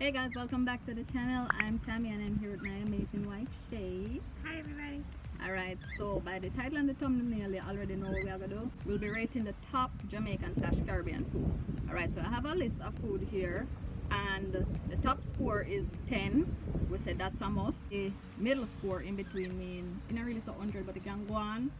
Hey guys, welcome back to the channel. I'm Tami and I'm here with my amazing wife, Shae. Hi everybody. Alright, so by the title and the thumbnail, you already know what we are going to do. We'll be rating the top Jamaican/Caribbean food. Alright, so I have a list of food here and the top score is 10. We said that's a must. The middle score in between mean, not really so 100, but it can go on,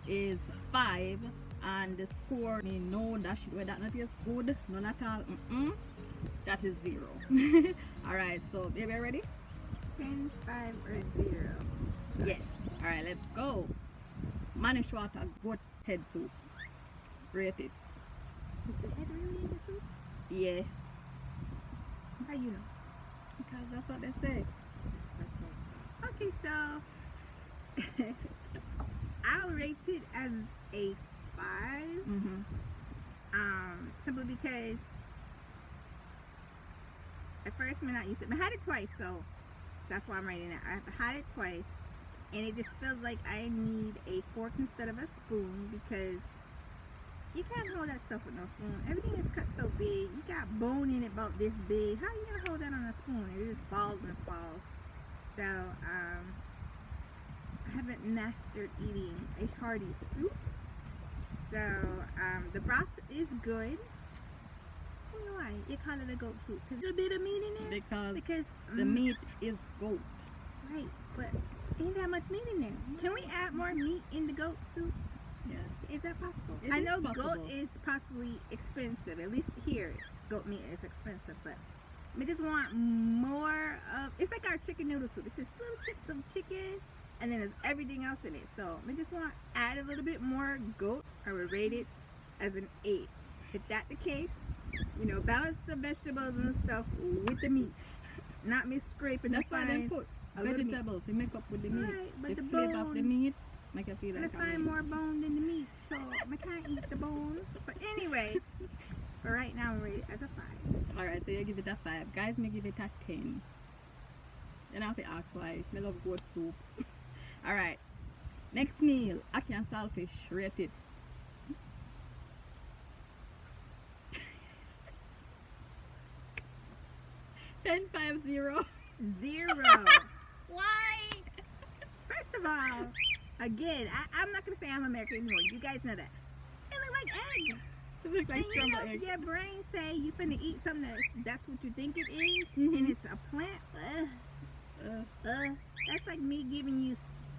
is 5. And the score mean no, that shit where that not is good, none at all. That is 0. Alright, so baby, ready? 10, 5, or 0. Yes. Alright, let's go. Manish water goat head soup. Rate it. Is the head really in the soup? Yeah. How you know? Because that's what they say. Okay, so I'll rate it as a 5. Simply because at first I'm not used to it. I had it twice, so that's why I'm rating it. I've had it twice, and it just feels like I need a fork instead of a spoon because you can't hold that stuff with no spoon. Everything is cut so big. You got bone in it about this big. How are you gonna hold that on a spoon? It just falls and falls. So I haven't mastered eating a hearty soup. So the broth is good. I don't know why you call it a goat soup. There's a bit of meat in there. Because the meat is goat. Right, but ain't that much meat in there. Can we add more meat in the goat soup? Yes. Is that possible? It I is know possible. Goat is possibly expensive. At least here, goat meat is expensive. But we just want more of. It's like our chicken noodle soup. It's just little chips of chicken, and then there's everything else in it. So we just want to add a little bit more goat. I would rate it as an 8. If that's the case, you know, balance the vegetables and stuff with the meat. Not me scraping. That's why they put vegetables to make up with the meat. Right, but the the flavor bone, of the meat make you feel like I find more bone than the meat, so I can't eat the bones. But anyway, for right now, I'm rated as a 5. Alright, so you give it a 5. Guys, me give it a 10. Then I have to ask why. I love goat soup. Alright, next meal, ackee and saltfish. Rate it. Ten, 5, 0. 0. Why? First of all, again, I'm not going to say I'm American anymore. You guys know that. It look like eggs. It looks like scrambled eggs. Your brain say you finna eat something that's what you think it is, and it's a plant. That's like me giving you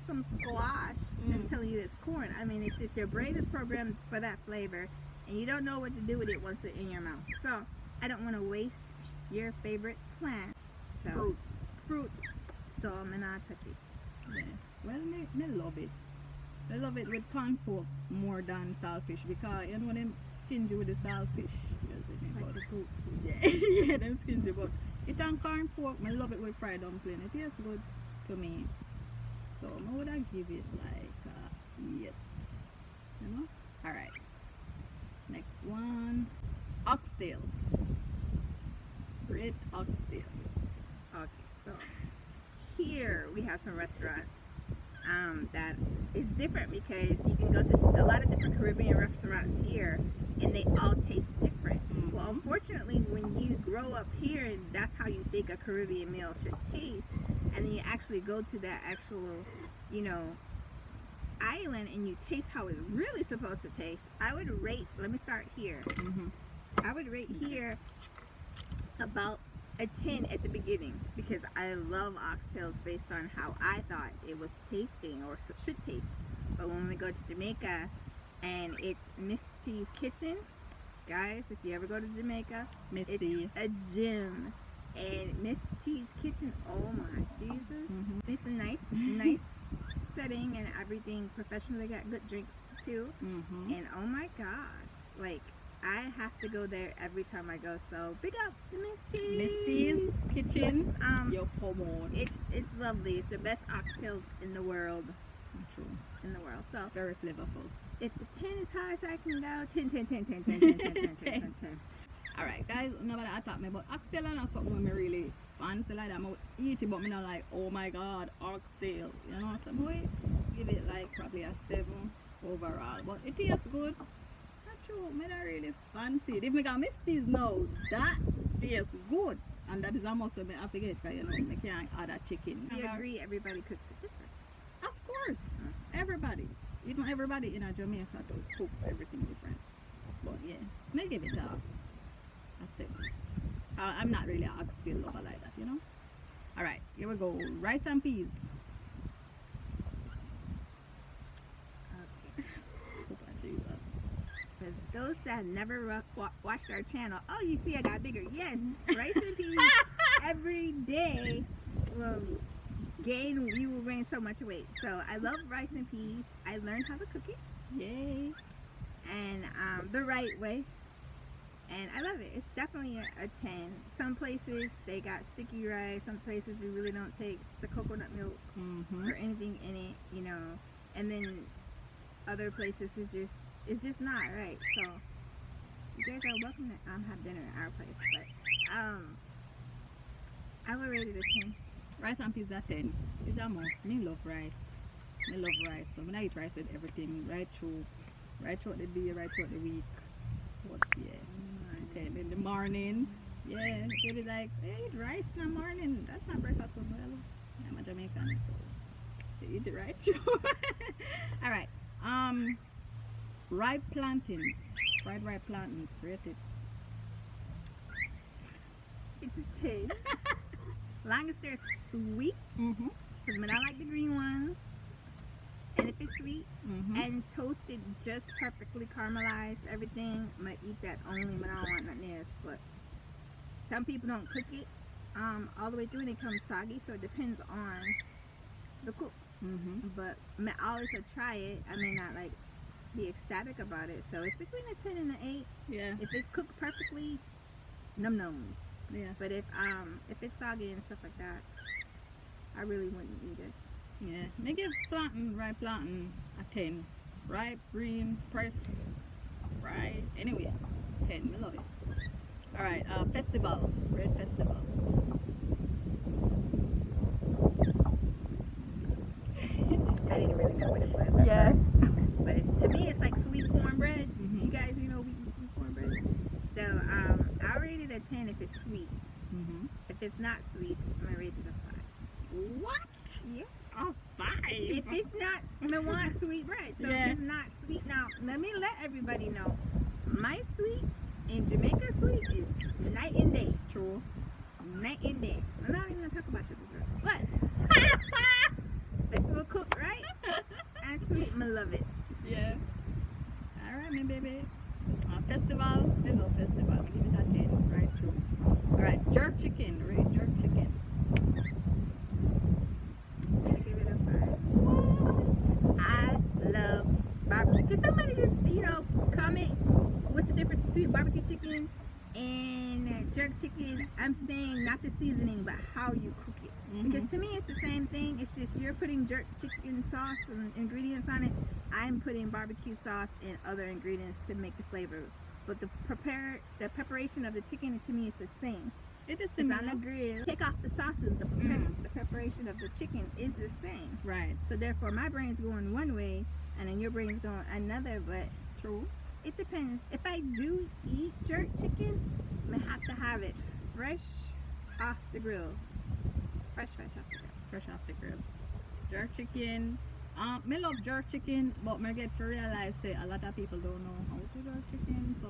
some squash and telling you it's corn. I mean, it's just your brain is programmed for that flavor, and you don't know what to do with it once it's in your mouth. So I don't want to waste your favorite plant. So fruit. So I'm gonna touch it. Yeah. Well, I love it. I love it with corn pork more than saltfish because you know them stingy with the saltfish. Like the goat. Yeah, yeah, them stingy. But it on corn pork, I love it with fried dumpling. It tastes good to me. So I would give it like yes. You know? Alright. Next one. Oxtail. Red oxtail. Okay, so here we have some restaurants that is different because you can go to a lot of different Caribbean restaurants here and they all taste different. Well, unfortunately, when you grow up here and that's how you think a Caribbean meal should taste, and then you actually go to that actual, you know, island and you taste how it's really supposed to taste, I would rate, let me start here. I would rate here about a 10 at the beginning because I love oxtails based on how I thought it was tasting or should taste. But when we go to Jamaica and it's Miss T's kitchen, guys, if you ever go to Jamaica, it's a gym. And Miss T's kitchen, oh my Jesus, it's a nice setting and everything professional. They got good drinks too, and oh my gosh, like I have to go there every time I go. So big up to Miss T's. Miss T's kitchen. Yo, come on. It's lovely. It's the best oxtails in the world. True. In the world. So very flavorful. If the 10 is high as I can go, 10. Alright guys, nobody attack me, but oxtail is not something I really fancy like that. I eat it, but I'm not like, oh my god, oxtail. You know, so I give it like probably a 7 overall. But it tastes good. Not true, I don't really fancy it. If I got Miss T's now, that tastes good. And that is almost what I have to get, because you know, I can't add a chicken. We agree everybody cooks it different. Of course, everybody. Even everybody in Jamaica does cook everything different. But yeah, may give it a 7. I'm not really an oxtail lover like that, you know. Alright, here we go. Rice and peas. Okay. Oh, Jesus. For those that never watched our channel, oh, you see I got bigger. Yes, rice and peas every day will you will gain so much weight. So I love rice and peas. I learned how to cook it. Yay. And the right way. And I love it. It's definitely a 10. Some places they got sticky rice. Some places they really don't take the coconut milk or anything in it, you know. And then other places it's just not right. So you guys are welcome to have dinner at our place. But I would rate it a 10. Rice and peas are 10. It's a must. Me love rice. Me love rice. So when I eat rice with everything, right through the day, right through the week. But yeah. 10 in the morning. Yeah, it is like, hey, eat rice in the morning. That's my breakfast as well. I'm a Jamaican, so they eat it right too. Alright. Ripe plantains. Fried ripe plantains. Rate it. It's a 10. Long as they're sweet. Because I don't like the green ones. And if it's sweet and toasted just perfectly caramelized, everything, I'm going to eat that only when I don't want nothing else. But some people don't cook it all the way through and it comes soggy, so it depends on the cook. But I always try it. I may not like be ecstatic about it. So it's between a 10 and an 8. Yeah. If it's cooked perfectly, num-nums. Yeah. But if it's soggy and stuff like that, I really wouldn't eat it. Yeah, me give ripe plantain a 10. Ripe, green, pressed, fried. Anyway, 10. I love it. Alright, festival. Red festival. I didn't really know what it was. Yeah. But to me, it's like sweet cornbread. You guys, you know, we eat sweet cornbread. So I'll rate it a 10 if it's sweet. If it's not sweet, I'm gonna rate it a 5. What? Yeah. Oh, 5. If it's not, I want sweet bread. So if it's not sweet, now let me let everybody know. My sweet in Jamaica sweet is night and day. True. Night and day. I'm not even gonna talk about sugar syrup. But festival cook, right? And sweet, I love it. Yeah. Alright, my baby. Festival. I love festival. I give it a 10. Right through. Alright, jerk chicken. Right, jerk chicken. I love barbecue. Can somebody just, you know, comment what's the difference between barbecue chicken and jerk chicken? I'm saying not the seasoning, but how you cook it. Because to me, it's the same thing. It's just you're putting jerk chicken sauce and ingredients on it. I'm putting barbecue sauce and other ingredients to make the flavor. But the preparation of the chicken, to me, is the same. It is similar. It's on the grill. Take off the sauces. The preparation of the chicken is the same. Right. So therefore, my brain's going one way, and then your brain's going another. But true. It depends. If I do eat jerk chicken, I have to have it fresh off the grill. Fresh off the grill. Fresh off the grill. Jerk chicken. Me love jerk chicken, but me get to realize say a lot of people don't know how to jerk chicken. So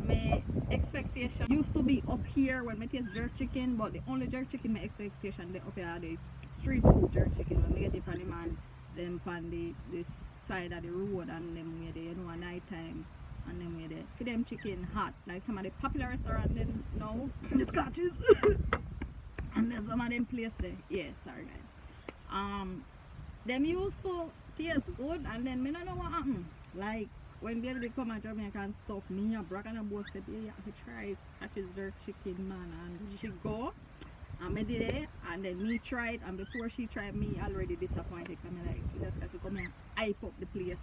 my expectation used to be up here when me taste jerk chicken, but the only jerk chicken my expectation they up here are the street food jerk chicken when me get it from the man them on the side of the road and them where they, you know, at night time and them where they for them chicken hot like some of the popular restaurants then now the scotches and there's some of them place there. Yeah, sorry guys. Them used to taste good and then me don't know what happened. Like when they come and Jamaican stuff, me and Brock and a both said, yeah, you have to try Scotch's jerk chicken, man. And she go and me did it and then me tried and before she tried me already disappointed because me like, just got to come and hype up the place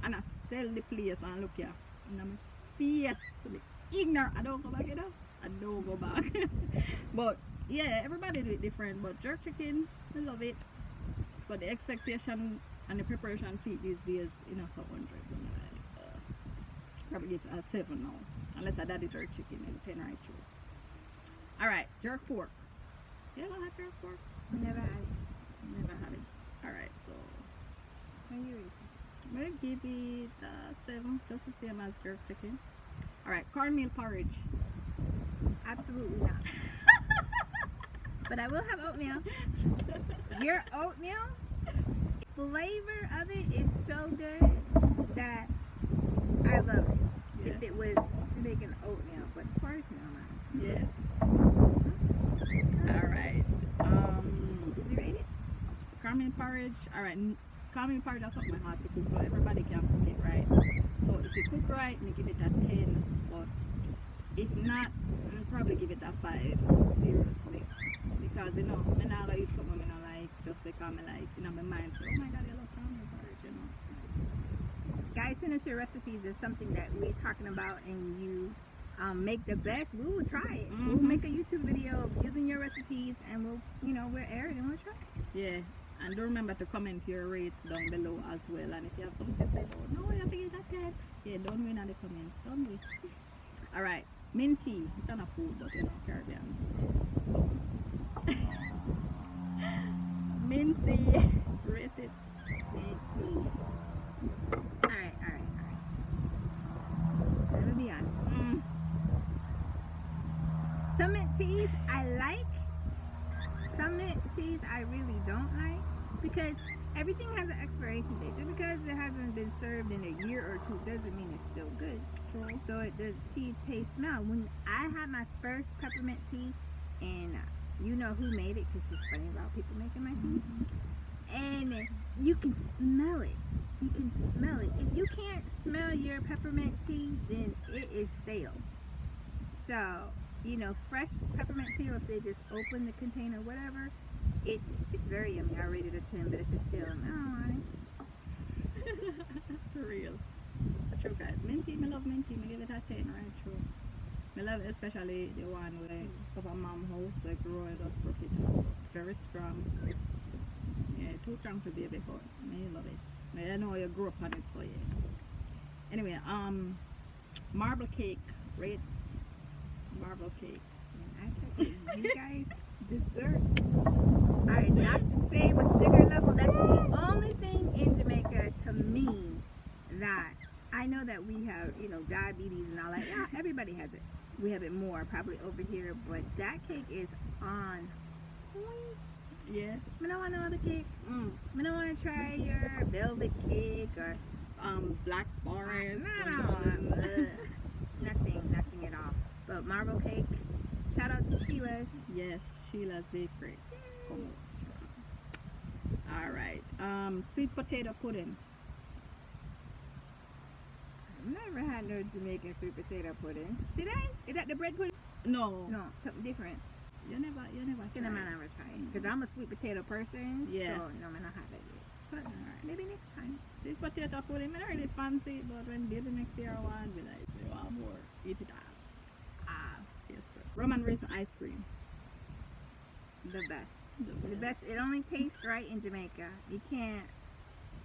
and I sell the place and look here. And I'm face ignorant. I don't go back, you know? I don't go back. But yeah, everybody do it different. But jerk chicken, I love it. But the expectation and the preparation fee these days, you know, so 100. Probably get a 7 now. Unless I did it jerk chicken and 10 right through. Alright, jerk pork. You ever had jerk pork? Never had it. Never had it. Alright, so When you eat we'll give it 7, just the same as jerk chicken. Alright, cornmeal porridge. absolutely not. But I will have oatmeal. Your oatmeal flavor of it is so good that I love it. Yeah. If it was Jamaican oatmeal, but porridge, no, man. Yes. Alright. Did you rate it? Cornmeal porridge. Alright. Cornmeal porridge is something hard to cook, so everybody can cook it right. So if you cook right, you give it a 10. But if not, I'll probably give it a 5. Seriously. Because you know, I'm not gonna eat something I like just because I like, you know, my mind so, oh my god, I love cornmeal porridge, you know. Guys, send us your recipes. It's something that we're talking about, and you make the best. We will try it. We'll make a YouTube video of using your recipes, and we'll air it and we'll try it. Yeah. And don't remember to comment your rates down below as well. And if you have something to say, oh no, I think it's that good. Yeah, don't win in the comments. Don't win. Alright, mint tea. It's not a food, but you know, Caribbean. So, mint tea. Rate it. Mint tea. Alright. Let me be honest. Some mint teas I like. Some mint teas I really don't like, because everything has an expiration date. Just because it hasn't been served in a year or two doesn't mean it's still good. True. So it does tea taste smell. When I had my first peppermint tea, and you know who made it, because she's funny about people making my tea, and you can smell it. You can smell it. If you can't smell your peppermint tea, then it is stale. So, you know, fresh peppermint tea, or if they just open the container, whatever, it's very yummy. I rated a 10, but it's just still, no, honey. For real. True, guys. Mint tea, I love mint tea. I give it a 10, right? True. I love it, especially the one where Papa Mom house, they grow it up for it. Very strong. Yeah, too strong to be a bit, but I love it. I know you grew up on it, so yeah. Anyway, marble cake, right? Marble cake. And I tell you, you guys, dessert are not the same with sugar level. That's the only thing in Jamaica, to me, that I know that we have, you know, diabetes and all that. Yeah, everybody has it. We have it more probably over here, but that cake is on point. Yes. I don't want no other cake. I don't want to try your velvet cake or Black forest. nothing at all. But marble cake, shout out to Sheila's. Yes, Sheila's Bakery. Alright. Sweet potato pudding. I've never had no Jamaican sweet potato pudding. Did I? Is that the bread pudding? No. No, something different. You never Can I never try it? Because I'm a sweet potato person. Yeah. So no, man, I have that yet. But alright, maybe next time. Sweet potato pudding, I don't really fancy it, but when baby next year I want, be like, you want more, eat it up. Yes, sir. Rum and raisin ice cream. The best. The best. It only tastes right in Jamaica. You can't.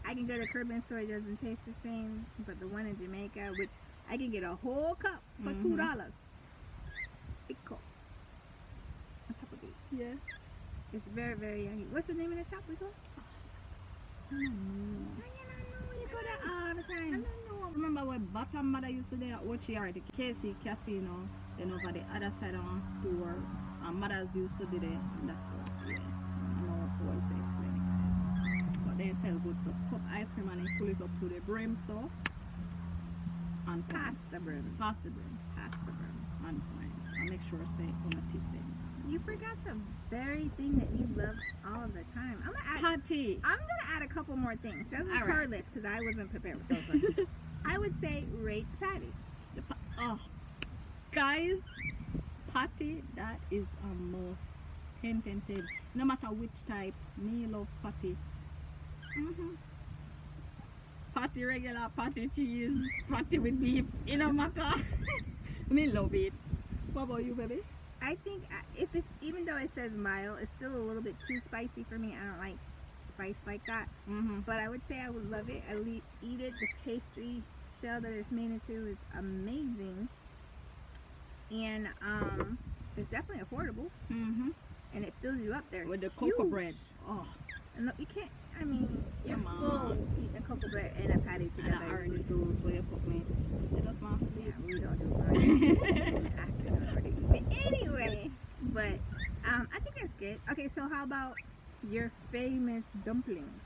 I can go to the Caribbean store, it doesn't taste the same. But the one in Jamaica, which I can get a whole cup for $2. Big cup. On top of it. Yes. It's very, very yummy. What's the name of the shop we go? I don't know. You go there all the time. I don't know. Remember when Bottom Mother used to there at Ochi or the KC Casino, then over the other side of one store, mothers used to be there in that store. Yeah. I don't know what to explain it, guys. But they sell good stuff. Cup ice cream and they pull it up to the brim so. And Past the brim. Past the brim. Past the brim. And fine. And make sure say on the tip then. You forgot the very thing that you love all the time. I'm gonna add a couple more things. Those are her list because I wasn't prepared with those ones. I would say rate patty. Oh, guys, patty, that is a most 10. No matter which type, me love patty. Patty regular, patty cheese, patty with beef. It no matter. Me love it. What about you, baby? I think if it's, even though it says mild, it's still a little bit too spicy for me. I don't like spice like that. But I would say I would love it. I would eat it. The pastry shell that it's made into is amazing. And It's definitely affordable. Mm-hmm. And it fills you up there. With the cocoa bread. Oh. And look, you can't, I mean, you're Come full on. eating a cocoa bread and a patty And together. I already told so you cook me. It just wants to Yeah, sleep. we don't do it. Afternoon already. But anyway, but I think that's good. Okay, so how about your famous dumplings?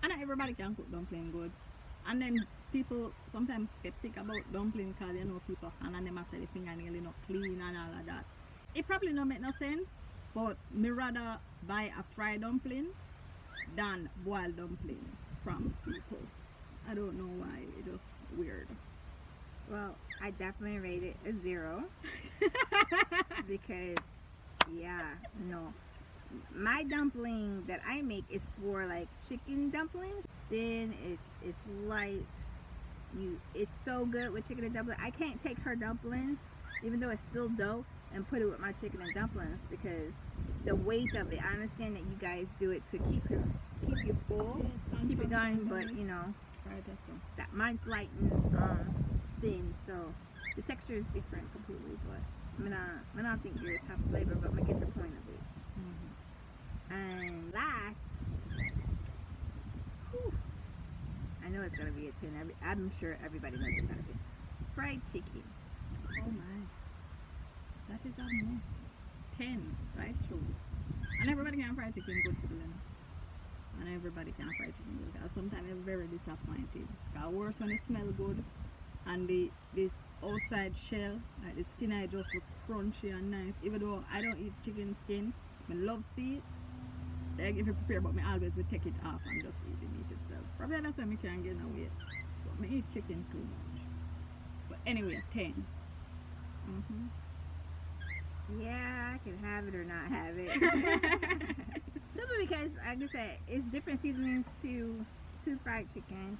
And not everybody can cook dumpling good. And then people sometimes skeptic about dumpling because you know people and them say the fingernail not clean and all of that. It probably don't make no sense, but me rather buy a fried dumpling than boiled dumpling from people. I don't know why, it's just weird. Well, I definitely rate it a 0 because, yeah, no. My dumpling that I make is for like chicken dumplings. Then it's light. It's so good with chicken and dumplings. I can't take her dumplings, even though it's still dough, and put it with my chicken and dumplings because the weight of it. I understand that you guys do it to keep you full, keep it going, but you know, that mine's light and thin, so the texture is different completely. But I don't think yours have flavor, but I get the point of it. And last, whew, I know it's gonna be a 10. I'm sure everybody knows it's gonna be fried chicken. Oh my, that is a mess. 10, right? True. And everybody can fry chicken good still. And everybody can fry chicken good. Because sometimes it's very disappointing. Because worse when it smells good and this outside shell, like the skin, I just look crunchy and nice. Even though I don't eat chicken skin, I love see it. Like if you prepare, but me always will take it off and just eat the meat itself. Probably that's why I can't gain no weight. But me eat chicken too much. But anyway, 10. Yeah, I can have it or not have it. Simply because, like I said, it's different seasonings to fried chicken.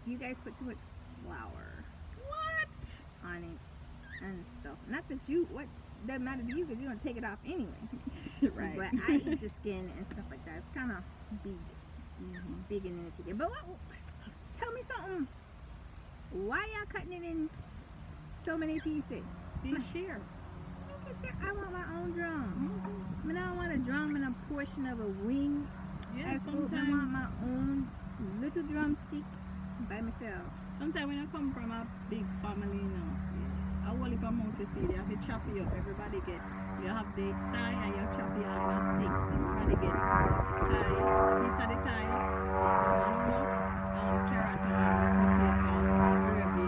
You guys put too much flour. What? On it and stuff. Not that what doesn't matter to you because you're gonna take it off anyway. Right. But I eat the skin and stuff like that. It's kind of big, big in the chicken. But tell me something. Why y'all cutting it in so many pieces? Be share. I want my own drum. I mean, I don't want a drum and a portion of a wing. Yeah, I want my own little drumstick by myself. Sometimes when I come from a big family, you know, I whole heap of amount to feed. You have to chop it up. Everybody get. You have the thigh and you chop it all in a six. Everybody get thigh, piece of the thigh, some carrot and potato, gravy,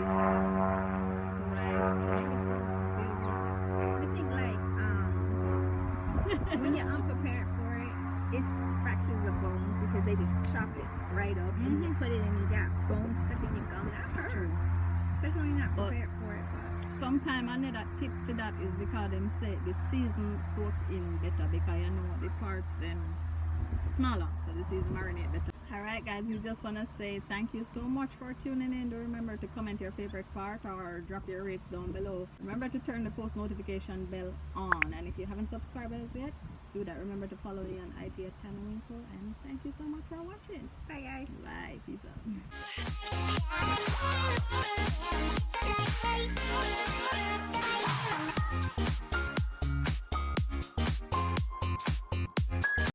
rice. I think like when you're unprepared for it, it's fractures of bones because they just chop it right up and you put it in and you got bones stuck in your gum. That hurts. Especially when you're not prepared for it. Sometimes another tip to that is because them say the season soak in better because you know the parts then smaller, so the season marinate better. Alright guys, we just want to say thank you so much for tuning in. Do remember to comment your favorite part or drop your rates down below. Remember to turn the post notification bell on, and if you haven't subscribed us yet, do that. Remember to follow me on IG at Tami, and thank you so much for watching. Bye guys. Bye, peace out.